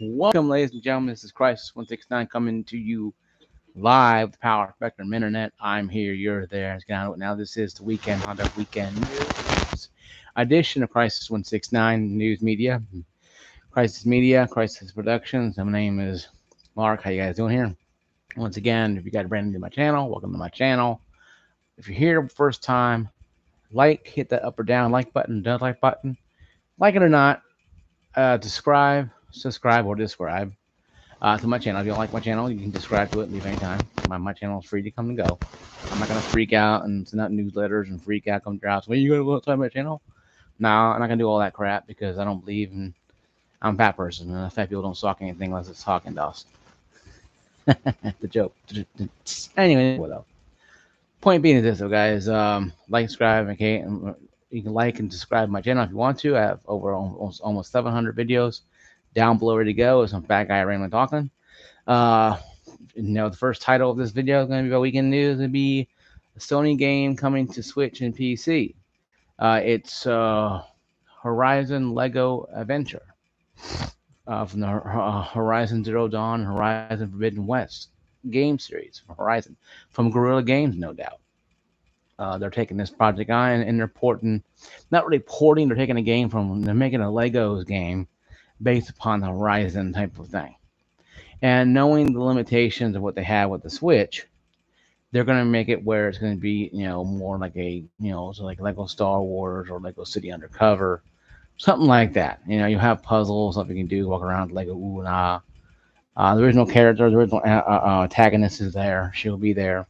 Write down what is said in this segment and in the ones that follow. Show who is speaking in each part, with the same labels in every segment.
Speaker 1: Welcome, ladies and gentlemen. This is Crisis 169 coming to you live, the Power Spectrum Internet. I'm here, you're there. Now, this is the weekend on the weekend news edition of Crisis 169 News Media, Crisis Productions. My name is Mark. How you guys doing here? Once again, if you guys are brand new to my channel, welcome to my channel. If you're here for the first time, hit that up or down like button, don't like button. Like it or not, subscribe or describe to my channel. If you don't like my channel, you can subscribe to it and leave anytime. My channel is free to come and go. I'm not gonna freak out and send out newsletters and freak out, come to your house. Well, you gonna go outside my channel? No, I'm not gonna do all that crap because I don't believe in. I'm a fat person, and fat people don't suck anything unless it's talking dust. The joke. Anyway, though. Point being is this, though, guys. Like, subscribe, okay, and you can like and subscribe to my channel if you want to. I have over almost 700 videos down below ready to go. Some fat guy randomly talking. Uh, the first title of this video is going to be about weekend news. It'll be a Sony game coming to Switch and PC. It's Horizon Lego Adventure from the Horizon Zero Dawn, Horizon Forbidden West game series from Horizon, from Guerrilla Games, no doubt. They're taking this project on and they're not really porting, they're taking a game they're making a Legos game based upon the Horizon type of thing. And knowing the limitations of what they have with the Switch, they're going to make it where it's going to be, more like so like Lego Star Wars or Lego City Undercover, something like that. You have puzzles, stuff you can do, walk around Lego ooh and ah. The original character, the original antagonist is there. She'll be there.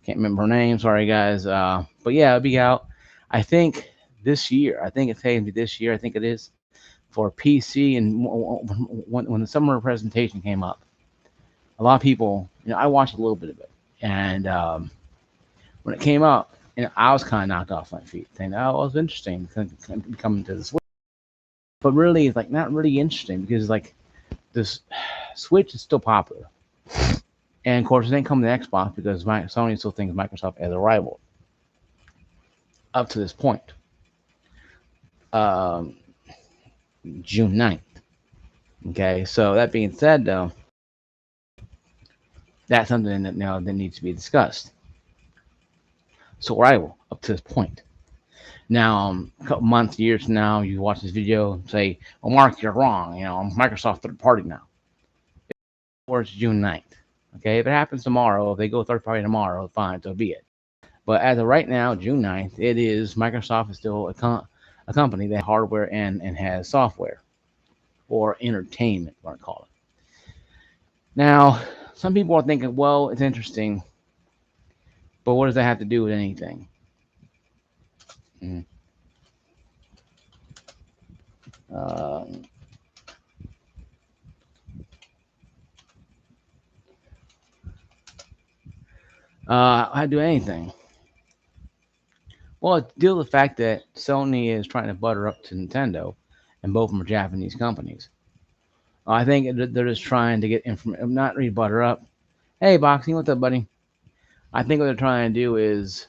Speaker 1: Can't remember her name. Sorry, guys. But yeah, it'll be out. I think this year. I think it's taking this year. I think it is for PC. And when the summer presentation came up, a lot of people, I watched a little bit of it, and when it came up, I was kind of knocked off my feet, saying, "Oh, it was interesting coming to the Switch," but really, it's like not really interesting because like this Switch is still popular, and of course, it ain't coming to Xbox because Sony still thinks Microsoft as a rival up to this point. Um, June 9th. Okay, so that being said, though, that's something that that needs to be discussed. So rival up to this point. Now, a couple months, years from now, you watch this video and say, "Well, Mark, you're wrong. Microsoft third party now." Or it's June 9th. Okay, if it happens tomorrow, if they go third party tomorrow, fine, so be it. But as of right now, June 9th, it is Microsoft is still a company that has hardware and has software or entertainment, what I call it. Now, some people are thinking, well, it's interesting, but what does that have to do with anything? Mm. Uh, I do anything. Well, it's deal with the fact that Sony is trying to butter up to Nintendo, and both of them are Japanese companies. I think they're just trying to get information, not really butter up. Hey, Boxing, what's up, buddy? I think what they're trying to do is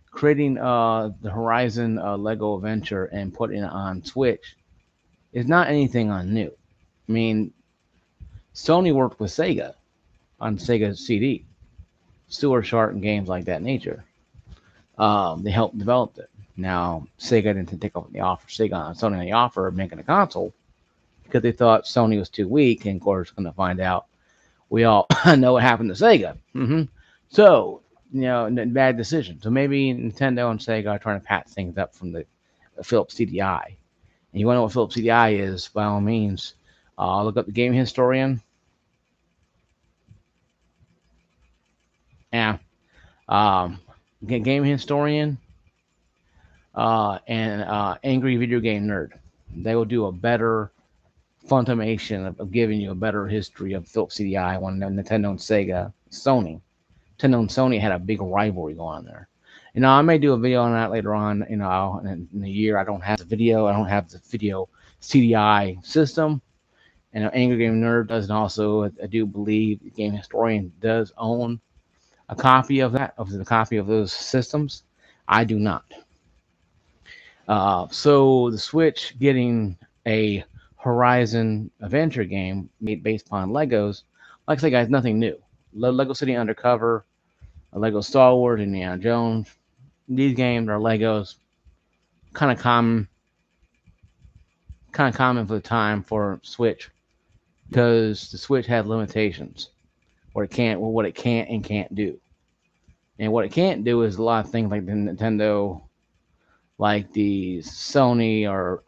Speaker 1: creating the Horizon Lego Adventure and putting it on Switch is not anything on new. I mean, Sony worked with Sega on Sega CD, Stewart Sharp, and games like that nature. They helped develop it. Now, Sega didn't take up the offer. Sony the offer of making a console because they thought Sony was too weak, and of course, going to find out. We all know what happened to Sega. So, bad decision. So maybe Nintendo and Sega are trying to patch things up from the Philips CDI. And you want to know what Philips CDI is? By all means, look up the Game Historian. Yeah. Game Historian and Angry Video Game Nerd. They will do a better funimation of giving you a better history of Philips CDI when Nintendo and Sony. Nintendo and Sony had a big rivalry going on there. I may do a video on that later on. In the year, I don't have the video CDI system. And Angry Game Nerd doesn't also. I do believe Game Historian does own a copy of those systems. I do not. So the Switch getting a Horizon adventure game made based upon Legos. Like I say, guys, nothing new. Lego City Undercover, Lego Star Wars, Indiana Jones. These games are Legos, kind of common, for the time for Switch because the Switch had limitations. What it can't and can't do, and what it can't do is a lot of things like the Nintendo, like the Sony or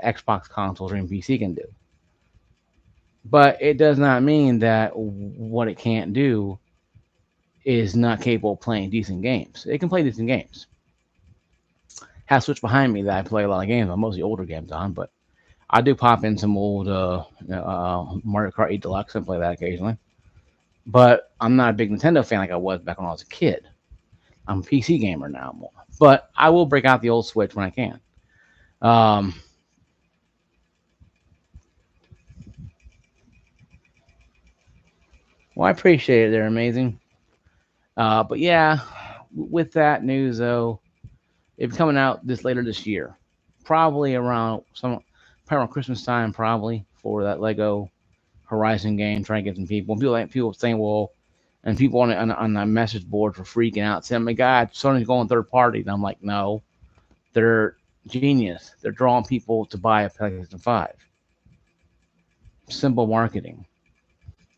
Speaker 1: Xbox consoles or even PC can do. But it does not mean that what it can't do is not capable of playing decent games. It can play decent games. Have a Switch behind me that I play a lot of games on, mostly older games on, but I do pop in some old Mario Kart 8 Deluxe and play that occasionally. But I'm not a big Nintendo fan like I was back when I was a kid. I'm a PC gamer now more. But I will break out the old Switch when I can. Um, well, I appreciate it. They're amazing. But yeah, with that news though, it's coming out later this year, probably probably around Christmas time, probably for that Lego Horizon game. Trying to get some people. And people saying, well, and people on the message boards were freaking out, saying, "Oh my God, Sony's going third party." And I'm like, no, they're genius. They're drawing people to buy a PlayStation 5. Simple marketing.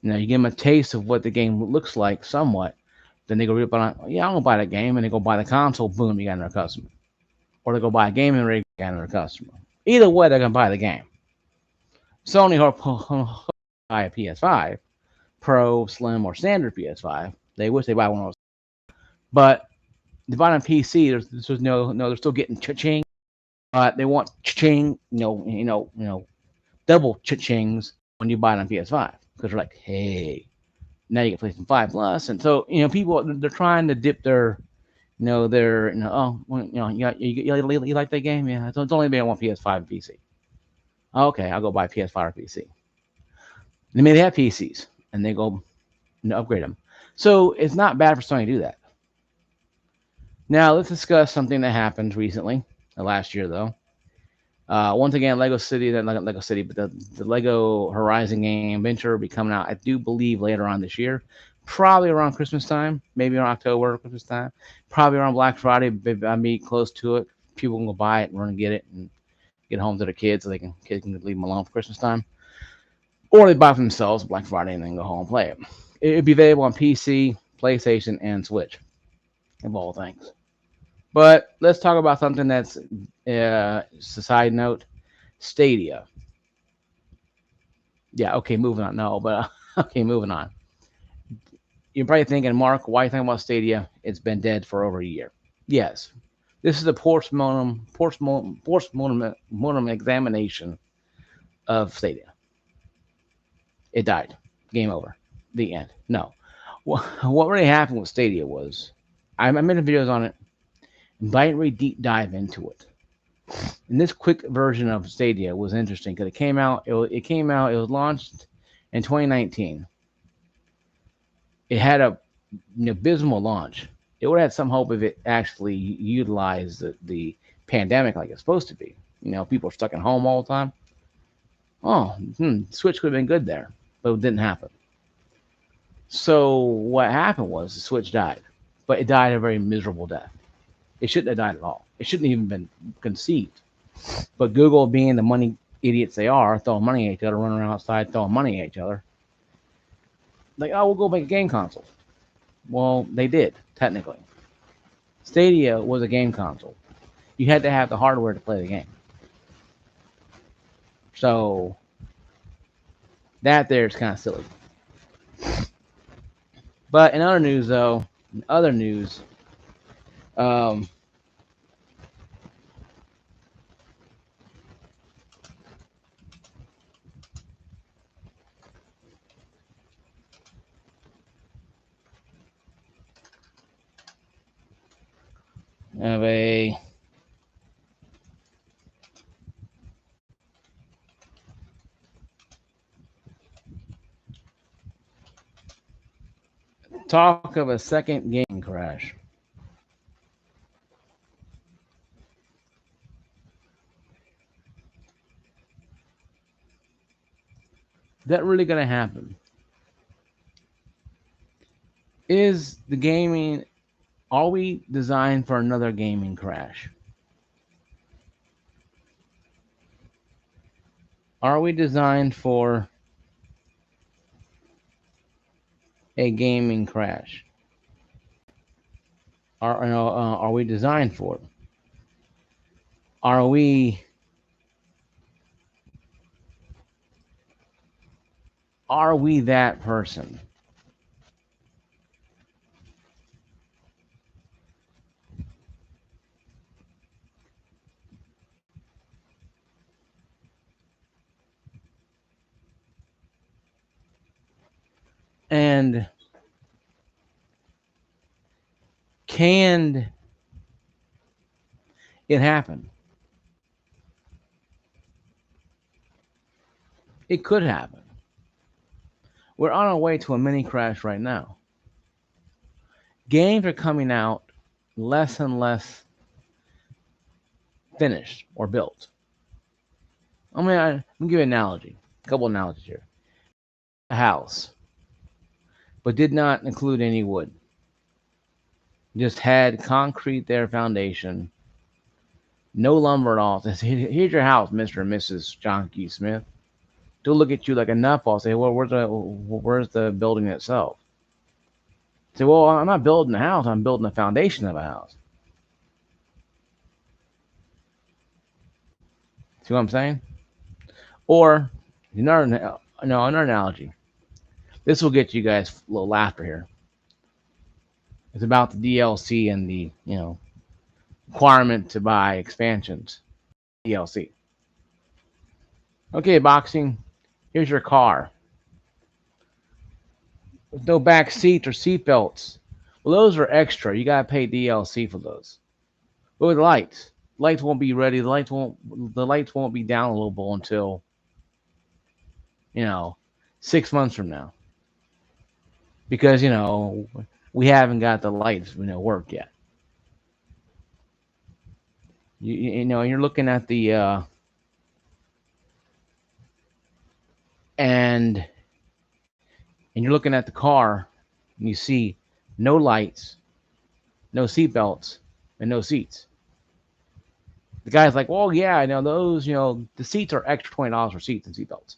Speaker 1: You give them a taste of what the game looks like, somewhat. Then they go rip on, yeah, I'm gonna buy that game, and they go buy the console. Boom, you got another customer. Or they go buy a game and they got another customer. Either way, they're gonna buy the game. Sony or buy a PS5, Pro, Slim, or Standard PS5. They wish they buy one of those, but they buy on PC. There's no. They're still getting cha-ching. They want cha-ching. Double cha-chings when you buy it on PS5 because they're like, hey, now you get PlayStation 5 Plus, and so people they're trying to dip their oh, well, you like that game? Yeah, it's only been on PS5 and PC. Okay, I'll go buy PS5 or PC. They may have PCs and they go upgrade them. So it's not bad for Sony to do that. Now let's discuss something that happened recently, last year though. Once again, not Lego City, but the Lego Horizon game Venture will be coming out, I do believe, later on this year. Probably around Christmas time, maybe around October, Christmas time. Probably around Black Friday, I'll be close to it. People can go buy it and run and get it and get home to their kids so kids can leave them alone for Christmas time. Or they buy it for themselves Black Friday and then go home and play it. It'd be available on PC, PlayStation, and Switch, of all things. But let's talk about something that's a side note. Stadia. Yeah, okay, moving on. No, but okay, moving on. You're probably thinking, Mark, why are you talking about Stadia? It's been dead for over a year. Yes, this is a post-mortem examination of Stadia. It died. Game over. The end. No. What really happened with Stadia was I made videos on it, but I didn't really deep dive into it. And this quick version of Stadia was interesting because it came out. It was launched in 2019. It had an abysmal launch. It would have had some hope if it actually utilized the pandemic like it's supposed to be. People are stuck at home all the time. Oh, Switch could have been good there, but it didn't happen. So what happened was the Switch died, but it died a very miserable death. It shouldn't have died at all. It shouldn't have even been conceived. But Google, being the money idiots they are, throwing money at each other, running around outside throwing money at each other, like, oh, we'll go make a game console. Well, they did, technically. Stadia was a game console. You had to have the hardware to play the game. So that there is kind of silly. But in other news, though, um, of a talk of a second game crash. that really going to happen? Is the gaming, are we designed for another gaming crash? Are we designed for a gaming crash? Are we designed for it? Are we that person? And can it happen? It could happen. We're on our way to a mini crash right now. Games are coming out less and less finished or built. I'm gonna give you an analogy, a couple analogies here. A house, but did not include any wood. Just had concrete there, foundation, no lumber at all. Here's your house, Mr. and Mrs. John Key Smith. They'll look at you like a nutball. Say, well, where's the building itself? Say, well, I'm not building a house. I'm building the foundation of a house. See what I'm saying? Or another analogy. This will get you guys a little laughter here. It's about the DLC and the requirement to buy expansions. DLC. Okay, boxing. Here's your car. With no back seats or seat belts. Well, those are extra. You gotta pay DLC for those. But with lights, lights won't be ready. The lights won't be downloadable until 6 months from now, because we haven't got the lights work yet. You're looking at the and you're looking at the car, and you see no lights, no seat belts, and no seats. The guy's like, well, yeah, I know those. The seats are extra $20 for seats and seat belts.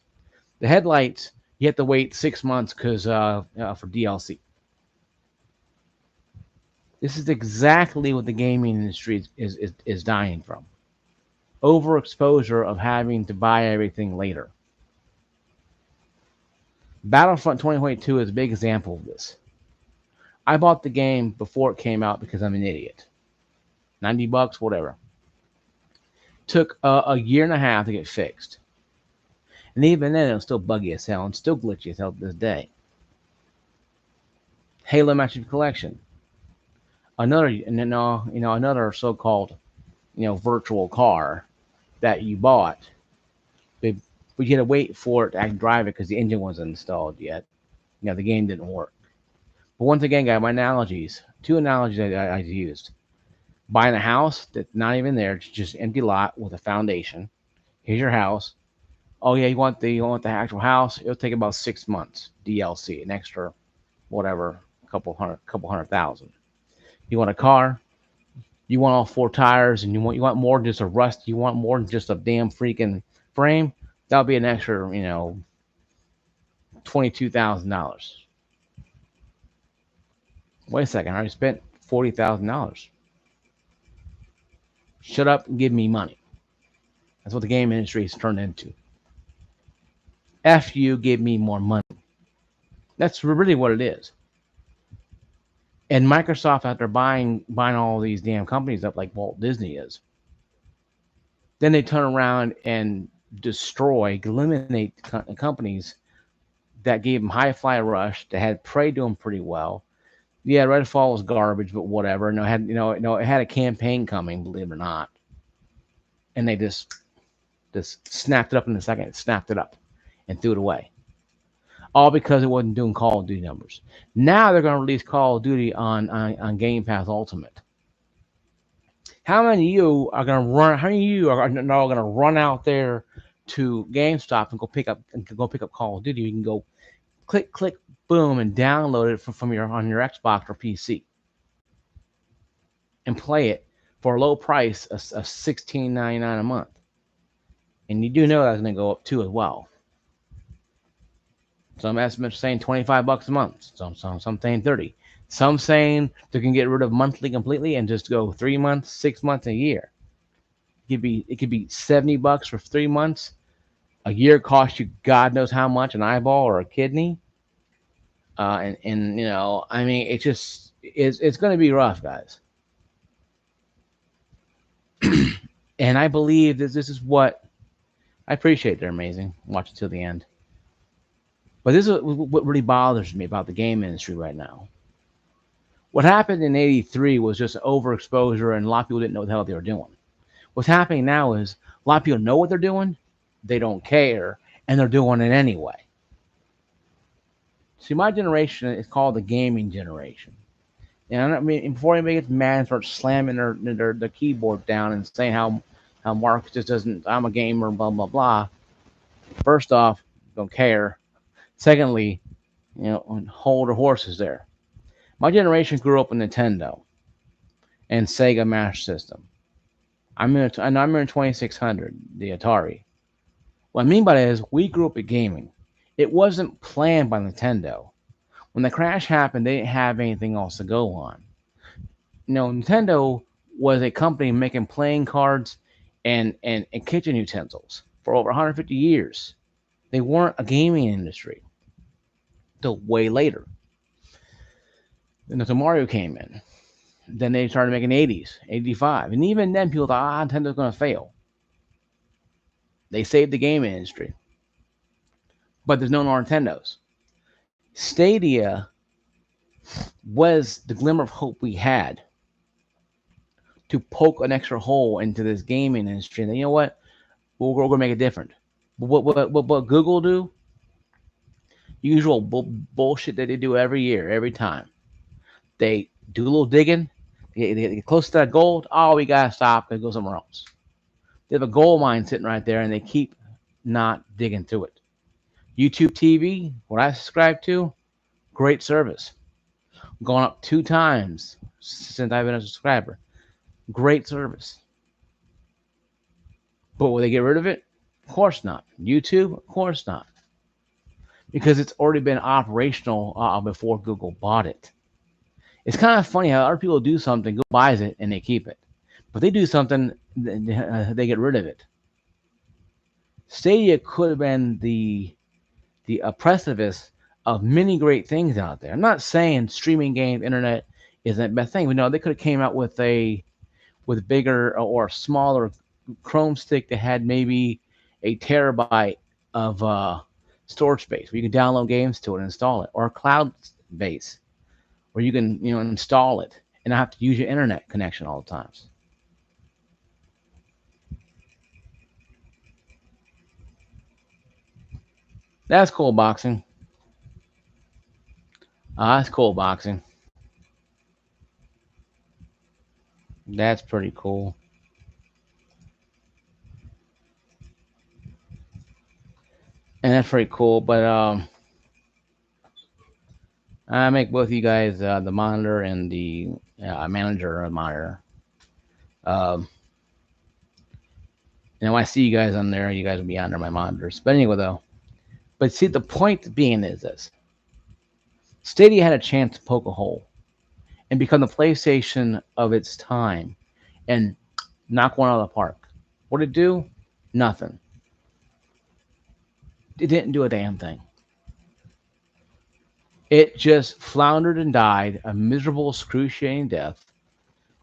Speaker 1: The headlights, you have to wait 6 months because for DLC. This is exactly what the gaming industry is dying from. Overexposure of having to buy everything later. Battlefront 2022 is a big example of this. I bought the game before it came out because I'm an idiot. $90, whatever. Took a year and a half to get fixed. And even then, it was still buggy as hell and still glitchy as hell to this day. Halo Master Collection. Another so-called, virtual car that you bought. But you had to wait for it to actually drive it because the engine wasn't installed yet. The game didn't work. But once again, guys, my analogies. Two analogies I used. Buying a house that's not even there, it's just an empty lot with a foundation. Here's your house. Oh yeah, you want the actual house? It'll take about 6 months. DLC, an extra, whatever, couple hundred thousand. You want a car? You want all 4 tires, and you want more than just a rust. You want more than just a damn freaking frame. That'll be an extra, $22,000. Wait a second, I already spent $40,000. Shut up and give me money. That's what the game industry has turned into. F you, give me more money. That's really what it is. And Microsoft, after buying all these damn companies up like Walt Disney is, then they turn around and eliminate companies that gave them Hi-Fi Rush, that had Prey doing pretty well. Yeah, Redfall was garbage, but whatever. It had a campaign coming, believe it or not, and they just snapped it up in a second. Snapped it up and threw it away, all because it wasn't doing Call of Duty numbers. Now they're going to release Call of Duty on Game Pass Ultimate. How many of you are going to run? How many of you are going to run out there to GameStop and go pick up Call of Duty. You can go click, click, boom, and download it from your on your Xbox or PC and play it for a low price of $16.99 a month. And you do know that's going to go up too as well. Some estimates saying $25 a month. Some saying 30. Some saying they can get rid of monthly completely and just go 3 months, 6 months, a year. It could be $70 for 3 months. A year costs you God knows how much, an eyeball or a kidney. And I mean, it's going to be rough, guys. And I believe this is what I appreciate. They're amazing. Watch it till the end. But this is what really bothers me about the game industry right now. What happened in '83 was just overexposure, and a lot of people didn't know what the hell they were doing. What's happening now is a lot of people know what they're doing, they don't care, and they're doing it anyway. See, my generation is called the gaming generation. And I mean, before anybody gets mad and starts slamming their keyboard down and saying how Mark just doesn't, I'm a gamer, blah blah blah. First off, don't care. Secondly, hold the horses there. My generation grew up with Nintendo and Sega Master System. I'm in 2600, the Atari. What I mean by that is we grew up with gaming. It wasn't planned by Nintendo. When the crash happened, they didn't have anything else to go on. Nintendo was a company making playing cards and kitchen utensils for over 150 years. They weren't a gaming industry till way later. Then the Mario came in. Then they started making 80s, 85. And even then, people thought, Nintendo's going to fail. They saved the game industry. But there's no more Nintendos. Stadia was the glimmer of hope we had to poke an extra hole into this gaming industry. And you know what? We're going to make it different. What Google do? Usual bullshit that they do every year, every time. They do a little digging. They get close to that gold. Oh, we got to stop and go somewhere else. They have a gold mine sitting right there, and they keep not digging through it. YouTube TV, what I subscribe to, great service. Gone up 2 times since I've been a subscriber. Great service. But will they get rid of it? Of course not. YouTube? Of course not. Because it's already been operational before Google bought it. It's kind of funny how other people do something, Google buys it, and they keep it. But they do something, they get rid of it. Stadia could have been the precipice of many great things out there. I'm not saying streaming games, internet isn't the best thing. But no, they could have came out with bigger or smaller Chrome stick that had maybe a terabyte of storage space where you can download games to it and install it, or a cloud base where you can install it and not have to use your internet connection all the times. That's cool boxing. That's cool boxing. That's pretty cool. And that's pretty cool. But I make both of you guys the monitor and the manager of monitor. Um, I see you guys on there. You guys will be under my monitors. But anyway, though. But see, the point being is this: Stadia had a chance to poke a hole and become the PlayStation of its time and knock one out of the park. What did it do? Nothing. It didn't do a damn thing. It just floundered and died a miserable, excruciating death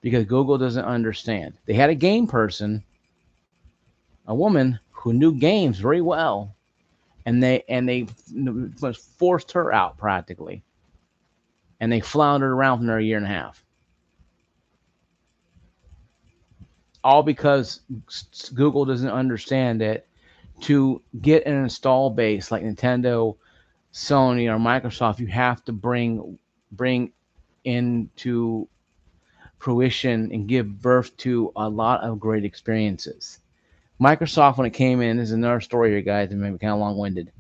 Speaker 1: because Google doesn't understand. They had a game person, a woman who knew games very well, and they forced her out practically, and they floundered around for another year and a half. All because Google doesn't understand that to get an install base like Nintendo, Sony, or Microsoft, you have to bring into fruition and give birth to a lot of great experiences. Microsoft, when it came in, this is another story here, guys, and maybe kind of long-winded,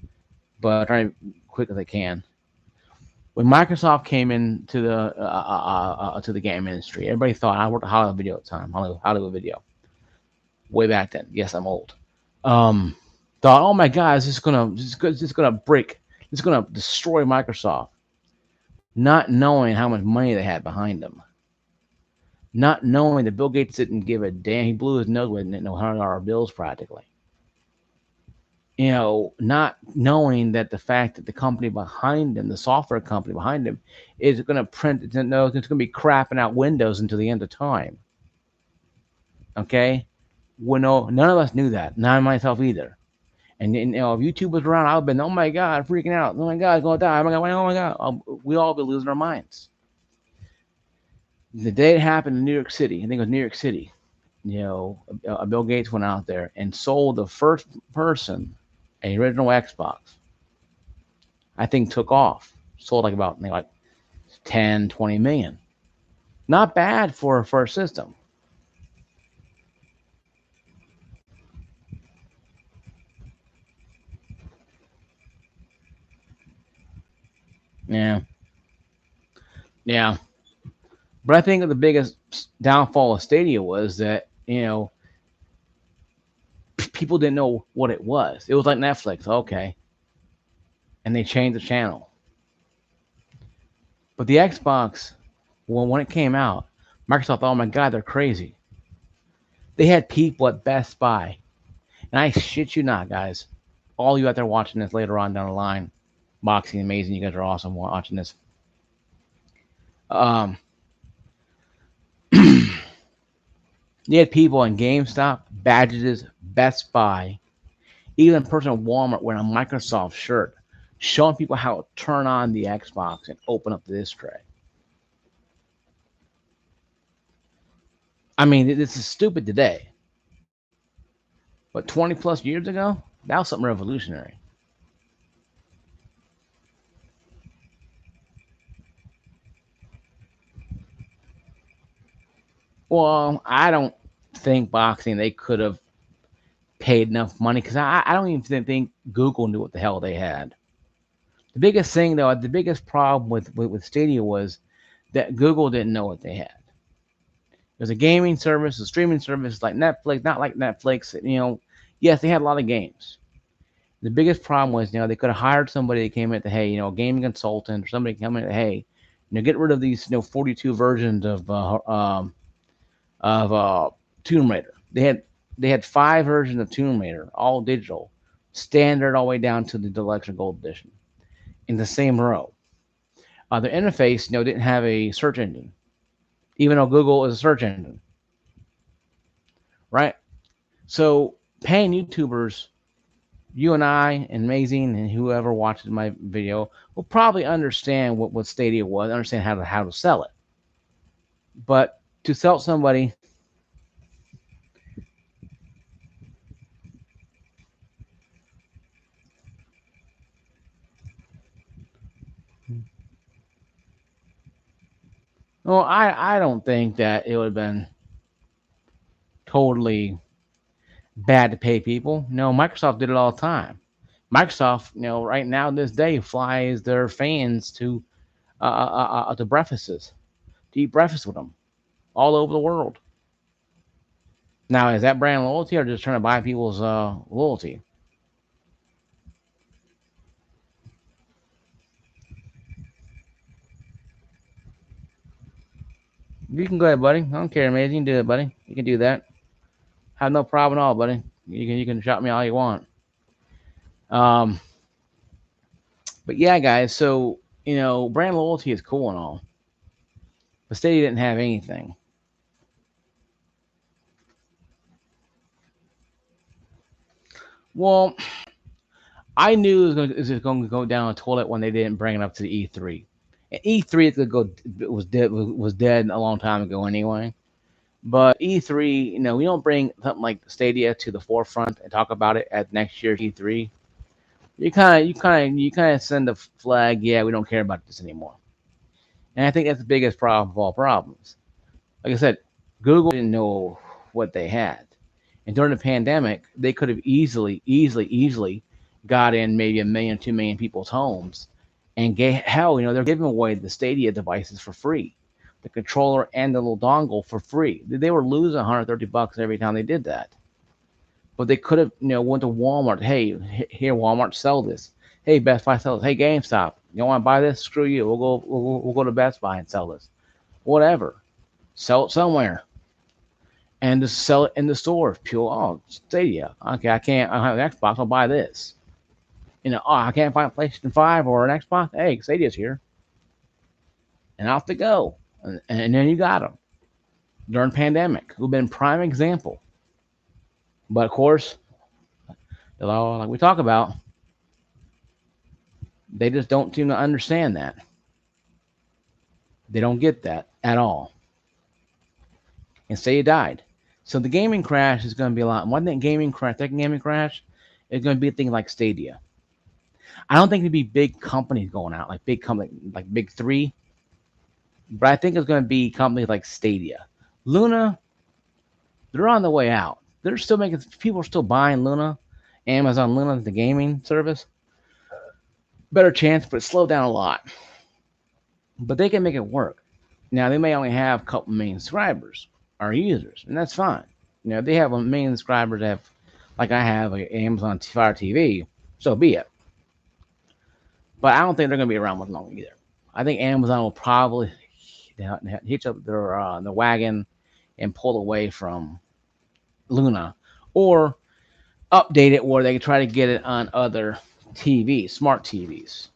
Speaker 1: but I'll try to be quick as I can. When Microsoft came into the game industry, everybody thought I worked at Hollywood Video at the time, Hollywood Video, way back then. Yes, I'm old. Um, Thought, oh my God, this is gonna break, this is gonna destroy Microsoft, not knowing how much money they had behind them, not knowing that Bill Gates didn't give a damn. He blew his nose with no $100 bills practically. Not knowing that the fact that the company behind them, the software company behind them, is going to print, no, it's going to be crapping out Windows until the end of time. Okay? Well, no, none of us knew that. Not myself either. And if YouTube was around, I would have been, oh my God, freaking out. Oh my God, it's going to die. Oh my God. We all be losing our minds. The day it happened in New York City, I think it was New York City, Bill Gates went out there and sold the first person a original Xbox. I think took off. Sold like about like 10, 20 million. Not bad for a first system. Yeah. Yeah. But I think the biggest downfall of Stadia was that, people didn't know what it was. It was like Netflix, okay. And they changed the channel. But the Xbox, well, when it came out, Microsoft thought, oh my God, they're crazy. They had people at Best Buy. And I shit you not, guys. All you out there watching this later on down the line, boxing amazing. You guys are awesome watching this. Um, you had people in GameStop, Badges, Best Buy, even a person at Walmart wearing a Microsoft shirt, showing people how to turn on the Xbox and open up the disc tray. I mean, this is stupid today, but 20 plus years ago, that was something revolutionary. Well, I don't think boxing they could have paid enough money because I don't even think Google knew what the hell they had. The biggest thing, though, the biggest problem with Stadia was that Google didn't know what they had. There's a gaming service, a streaming service like Netflix, not like Netflix. Yes, they had a lot of games. The biggest problem was, they could have hired somebody that came in to, hey, a gaming consultant or somebody come in to, hey, get rid of these, 42 versions of Tomb Raider. They had 5 versions of Tomb Raider, all digital, standard all the way down to the deluxe or gold edition, in the same row. Their interface, didn't have a search engine, even though Google is a search engine, right? So paying YouTubers, you and I and Amazing and whoever watches my video will probably understand what Stadia was, understand how to sell it. But to sell somebody, well, I don't think that it would have been totally bad to pay people. No, Microsoft did it all the time. Microsoft, right now this day flies their fans to breakfasts, to eat breakfast with them all over the world. Now, is that brand loyalty or just trying to buy people's loyalty? You can go ahead, buddy. I don't care, man. You can do it, buddy. You can do that. Have no problem at all, buddy. You can shop me all you want. Um, but yeah, guys. So brand loyalty is cool and all, but Stadia didn't have anything. Well, I knew it was going to go down the toilet when they didn't bring it up to the E3. And E3 is going to go was dead a long time ago anyway. But E3, we don't bring something like Stadia to the forefront and talk about it at next year's E3. You kind of send a flag. Yeah, we don't care about this anymore. And I think that's the biggest problem of all problems. Like I said, Google didn't know what they had, And during the pandemic, they could have easily got in maybe 1 million, 2 million people's homes, and hell, they're giving away the Stadia devices for free, the controller and the little dongle for free. They were losing 130 bucks every time they did that. But they could have, went to Walmart. Hey, here, Walmart, sell this. Hey, Best Buy, sell this. Hey, GameStop, you want to buy this? Screw you. We'll go to Best Buy and sell this. Whatever. Sell it somewhere and just sell it in the store. Pure, oh, Stadia. Okay, I don't have an Xbox. I'll buy this. Oh, I can't find a PlayStation 5 or an Xbox. Hey, Stadia's here. And off they go. And then you got them during pandemic, who've been prime example. But of course, like we talk about, they just don't seem to understand that. They don't get that at all. And Stadia died. So the gaming crash is going to be a lot. One thing, second gaming crash is going to be a thing like Stadia. I don't think it'd be big companies going out, like big three. But I think it's going to be companies like Stadia. Luna, they're on the way out. They're still making, people are still buying Luna. Amazon Luna, the gaming service. Better chance, but it slowed down a lot. But they can make it work. Now, they may only have a couple million subscribers or users, and that's fine. They have 1 million subscribers, like I have Amazon Fire TV, so be it. But I don't think they're going to be around much longer either. I think Amazon will probably hitch up their the wagon and pull away from Luna, or update it where they can try to get it on other TVs, smart TVs,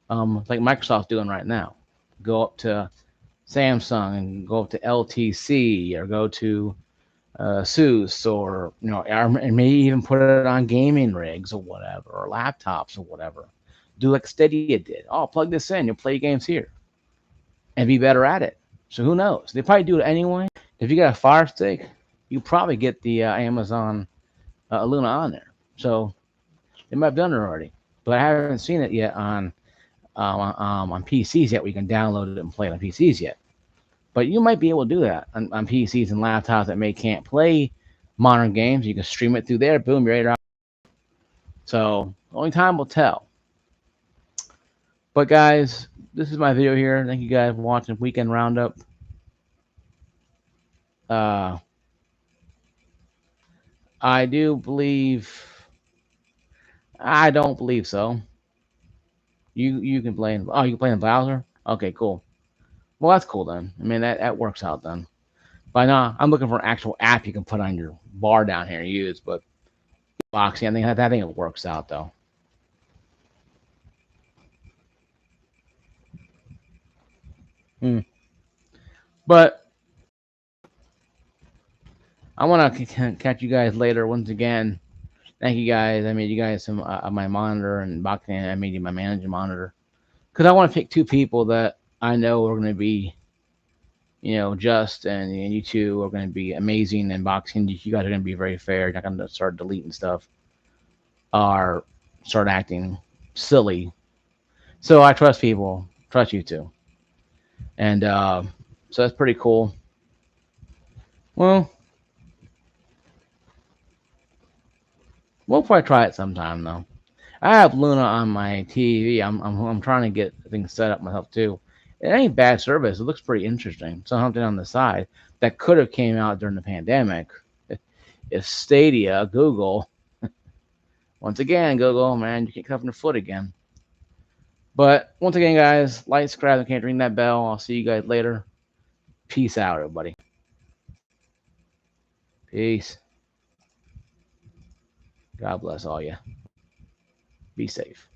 Speaker 1: like Microsoft's doing right now. Go up to Samsung and go up to LTC, or go to Asus, or and maybe even put it on gaming rigs or whatever, or laptops or whatever. Do like Stadia did. Oh, plug this in, you'll play games here, and be better at it. So who knows? They probably do it anyway. If you got a Fire Stick, you probably get the Amazon Luna on there. So they might have done it already, but I haven't seen it yet on PCs yet. We can download it and play it on PCs yet. But you might be able to do that on PCs and laptops that can't play modern games. You can stream it through there. Boom, you're right. So only time will tell. But guys, this is my video here. Thank you guys for watching Weekend Roundup. I do believe. I don't believe so. You can play in. Oh, you can play in the browser. Okay, cool. Well, that's cool then. I mean, that works out then. But no, I'm looking for an actual app you can put on your bar down here and use. But boxing, I think it works out though. But I want to catch you guys later once again. Thank you guys. I made you guys some my monitor, and boxing. I made you my manager monitor because I want to pick two people that I know are going to be, just, and you two are going to be amazing in boxing. You guys are going to be very fair. You're not going to start deleting stuff or start acting silly. So I trust people. Trust you too. And so that's pretty cool. Well, we'll probably try it sometime though. I have Luna on my TV. I'm trying to get things set up myself too. It ain't bad service. It looks pretty interesting. Something on the side that could have came out during the pandemic. If Stadia, Google, once again, Google, man, you can't cuff in the foot again. But once again, guys, like, subscribe, and can't ring that bell. I'll see you guys later. Peace out, everybody. Peace. God bless all you. Be safe.